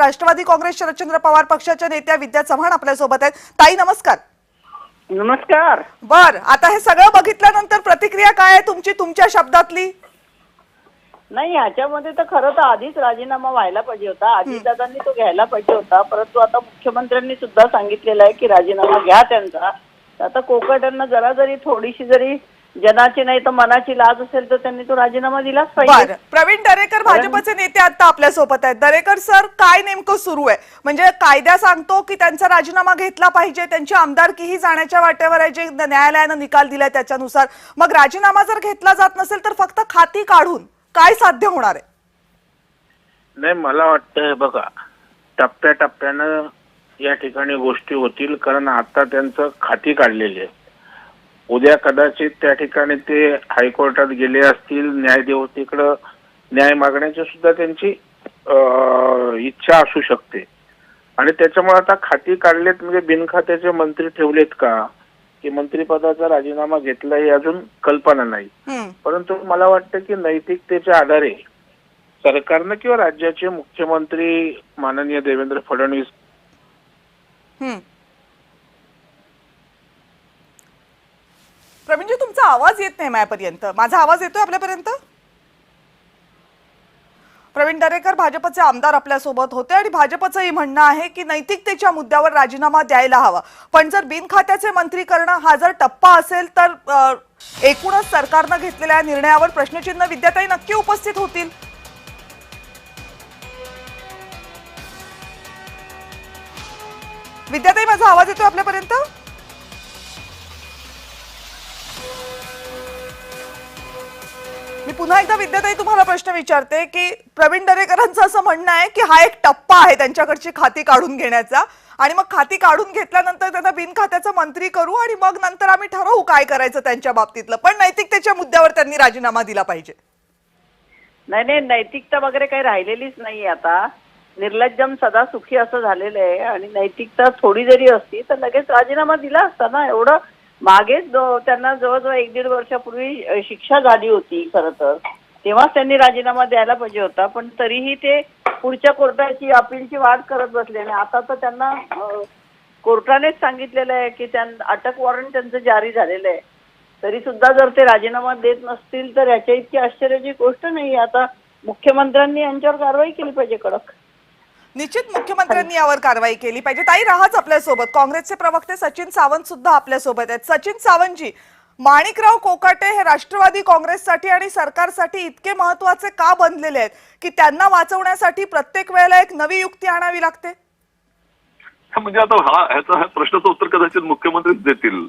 राष्ट्रवादी काँग्रेस शरदचंद्र पवार पक्षाच्या नेत्या विद्या चव्हाण आपल्या सोबत आहेत। ताई नमस्कार। नमस्कार। बर, आता हे सगळं बघितल्यानंतर प्रतिक्रिया काय आहे तुमची, तुमच्या शब्दातली? नाही, याच्यामध्ये तर खरं तर आधीच राजीनामा व्हायला पाहिजे होता, अजितदादांनी तो घ्यायला पाहिजे होता, परंतु आता मुख्यमंत्र्यांनी सुद्धा सांगितलेलं आहे की राजीनामा घ्या त्यांचा। आता कोकाटेंना जरा जरी थोडीशी जरी जनाची नाही तर मनाची लाज असेल तर त्यांनी तो राजीनामा दिलाच पाहिजे। प्रवीण दरेकर भाजपचे नेते आता आपल्या सोबत आहेत। दरेकर सर, काय नेमकं सुरू आहे? म्हणजे कायदा सांगतो की त्यांचा राजीनामा घेतला पाहिजे, त्यांची आमदारकीही जाण्याच्या वाटेवर आहे, जे न्यायालयाने निकाल दिलाय त्याच्यानुसार। मग राजीनामा जर घेतला जात नसेल तर फक्त खाती काढून काय साध्य होणार आहे? नाही, मला वाटतं बघा, टप्प्याटप्प्यानं या ठिकाणी गोष्टी होतील, कारण आता त्यांचं खाती काढलेली आहे। उद्या कदाचित त्या ठिकाणी ते हायकोर्टात गेले असतील, न्यायदेवतेकडे न्याय मागण्याची सुद्धा त्यांची इच्छा असू शकते। आणि त्याच्यामुळे आता खाती काढलेत म्हणजे बिनखात्याचे मंत्री ठेवलेत का, की मंत्रिपदाचा राजीनामा घेतला ही अजून कल्पना नाही। परंतु मला वाटतं की नैतिकतेच्या आधारे सरकारनं किंवा राज्याचे मुख्यमंत्री माननीय देवेंद्र फडणवीस प्रवीणजी, तुमचा आवाज येत नाही माझ्यापर्यंत। माझा आवाज येतोय आपल्यापर्यंत? प्रवीण दरेकर भाजपचे आमदार आपल्या सोबत होते आणि भाजपचंही म्हणणं आहे की नैतिकतेच्या मुद्द्यावर राजीनामा द्यायला हवा, पण जर बिनखात्याचे मंत्री करणं हा जर टप्पा असेल तर एकूणच सरकारनं घेतलेल्या निर्णयावर प्रश्नचिन्ह विद्याताई नक्की उपस्थित होतील। विद्याताई, माझा आवाज येतोय आपल्यापर्यंत? मी पुन्हा एकदा विद्याताई तुम्हाला प्रश्न विचारते की प्रवीण दरेकरांचं असं म्हणणं आहे की हा एक टप्पा आहे त्यांच्याकडची खाती काढून घेण्याचा, आणि मग खाती काढून घेतल्यानंतर त्यांना बिनखात्याचा मंत्री करू आणि मग नंतर आम्ही ठरवू काय करायचं त्यांच्या बाबतीतलं, पण नैतिकतेच्या मुद्द्यावर त्यांनी राजीनामा दिला पाहिजे। नाही नाही, नैतिकता वगैरे काही राहिलेलीच नाही आता। निर्लज्जम सदा सुखी असं झालेलं आहे, आणि नैतिकता थोडी जरी असती तर लगेच राजीनामा दिला असता ना। एवढं मागेच त्यांना जवळजवळ 1-1.5 वर्षापूर्वी शिक्षा झाली होती खरं तर, तेव्हाच त्यांनी राजीनामा द्यायला पाहिजे होता, पण तरीही ते पुढच्या कोर्टाची अपीलची वाट करत बसले। आणि आता तर त्यांना कोर्टानेच सांगितलेलं आहे की अटक वॉरंट त्यांचं जारी झालेलं आहे, तरी सुद्धा जर ते राजीनामा देत नसतील तर याच्या इतकी आश्चर्याची गोष्ट नाही। आता मुख्यमंत्र्यांनी यांच्यावर कारवाई केली पाहिजे कडक। निश्चित मुख्यमंत्र्यांनी यावर कारवाई केली पाहिजे। ताई राहाच आपल्यासोबत, काँग्रेसचे प्रवक्ते सचिन सावंत सुद्धा आपल्यासोबत आहेत। सचिन सावंतजी, माणिकराव कोकाटे हे राष्ट्रवादी काँग्रेससाठी आणि सरकारसाठी इतके महत्त्वाचे का बनलेले आहेत की त्यांना वाचवण्यासाठी प्रत्येक वेळेला एक नवी युक्ती आणावी लागते? म्हणजे आता ह्याचा प्रश्नाचं उत्तर कदाचित मुख्यमंत्रीच देतील,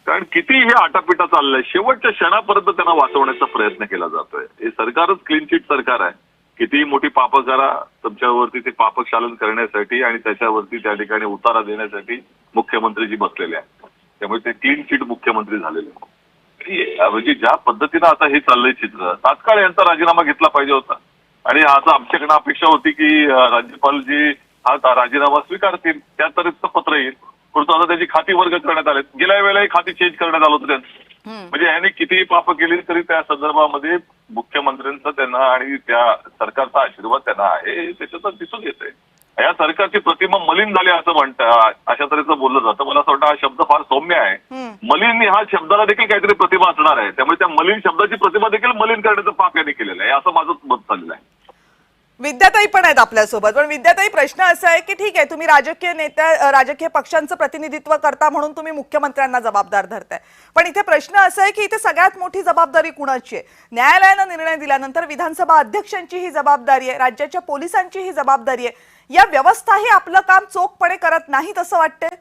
कारण किती हे आटापिटा चाललंय, शेवटच्या क्षणापर्यंत त्यांना वाचवण्याचा प्रयत्न केला जातोय। हे सरकारच क्लीन चिट सरकार आहे। कितीही मोठी पापं करा, तुमच्यावरती ते पापक्षालन करण्यासाठी आणि त्याच्यावरती त्या ठिकाणी उतारा देण्यासाठी मुख्यमंत्रीजी बसलेले आहेत। त्यामुळे ते क्लीन चिट मुख्यमंत्री झालेले आहेत। म्हणजे ज्या पद्धतीनं आता हे चाललंय चित्र, तात्काळ यांचा राजीनामा घेतला पाहिजे होता। आणि आता आमच्याकडनं अपेक्षा होती की राज्यपालजी हा राजीनामा स्वीकारतील, त्या तऱ्हेचं पत्र येईल, परंतु आता त्याची खाती वर्ग करण्यात आले। गेल्या वेळेलाही खाती चेंज करण्यात आलं होतं त्यांचं। म्हणजे यांनी कितीही पाप केली तरी त्या संदर्भामध्ये मुख्यमंत्र्यांचा त्यांना आणि त्या सरकारचा आशीर्वाद त्यांना आहे, त्याच्यात दिसून येतंय। या सरकारची प्रतिमा मलिन झाली असं म्हणतात, अशा तऱ्हेचं बोललं जातं। मला असं वाटतं हा शब्द फार सौम्य आहे। मलिन ह्या शब्दाला देखील काहीतरी प्रतिमा असणार आहे, त्यामुळे त्या मलिन शब्दाची प्रतिमा देखील मलिन करण्याचं पाप यांनी केलेलं आहे, असं माझं मत चाललेलं आहे। विद्याताई पण आहेत आपल्यासोबत, पण विद्याताई प्रश्न असा आहे की ठीक आहे, तुम्ही राजकीय नेत्या, राजकीय पक्षांचं प्रतिनिधित्व करता म्हणून तुम्ही मुख्यमंत्र्यांना जबाबदार धरताय, पण इथे प्रश्न असा आहे की इथे सगळ्यात मोठी जबाबदारी कुणाची आहे? न्यायालयानं निर्णय दिल्यानंतर विधानसभा अध्यक्षांची ही जबाबदारी आहे, राज्याच्या पोलिसांची ही जबाबदारी आहे। या व्यवस्थाही आपलं काम चोखपणे करत नाहीत असं वाटतंय?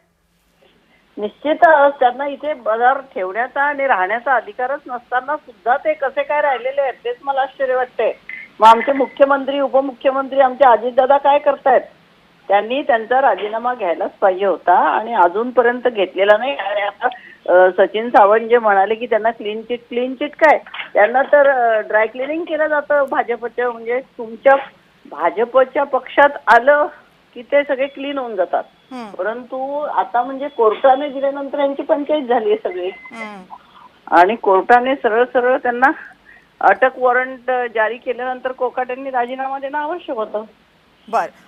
निश्चितच त्यांना इथे बदर ठेवण्याचा आणि राहण्याचा अधिकारच नसताना सुद्धा ते कसे काय राहिलेले आहेत तेच मला आश्चर्य वाटतंय। मग आमचे मुख्यमंत्री, उपमुख्यमंत्री आमचे अजितदादा काय करतायत? त्यांनी त्यांचा राजीनामा घ्यायलाच पाहिजे होता आणि अजूनपर्यंत घेतलेला नाही। आणि आता सचिन सावंत जे म्हणाले की त्यांना क्लीन चिट काय, त्यांना तर ड्राय क्लिनिंग केलं जातं भाजपच्या। म्हणजे तुमच्या भाजपच्या पक्षात आलं की ते सगळे क्लीन होऊन जातात, परंतु आता म्हणजे कोर्टाने दिल्यानंतर यांची पंचायत झाली आहे सगळी, आणि कोर्टाने सरळ सरळ त्यांना अटक वॉरंट जारी केल्यानंतर कोकाटेंनी राजीनामा देणं आवश्यक होतं। बर,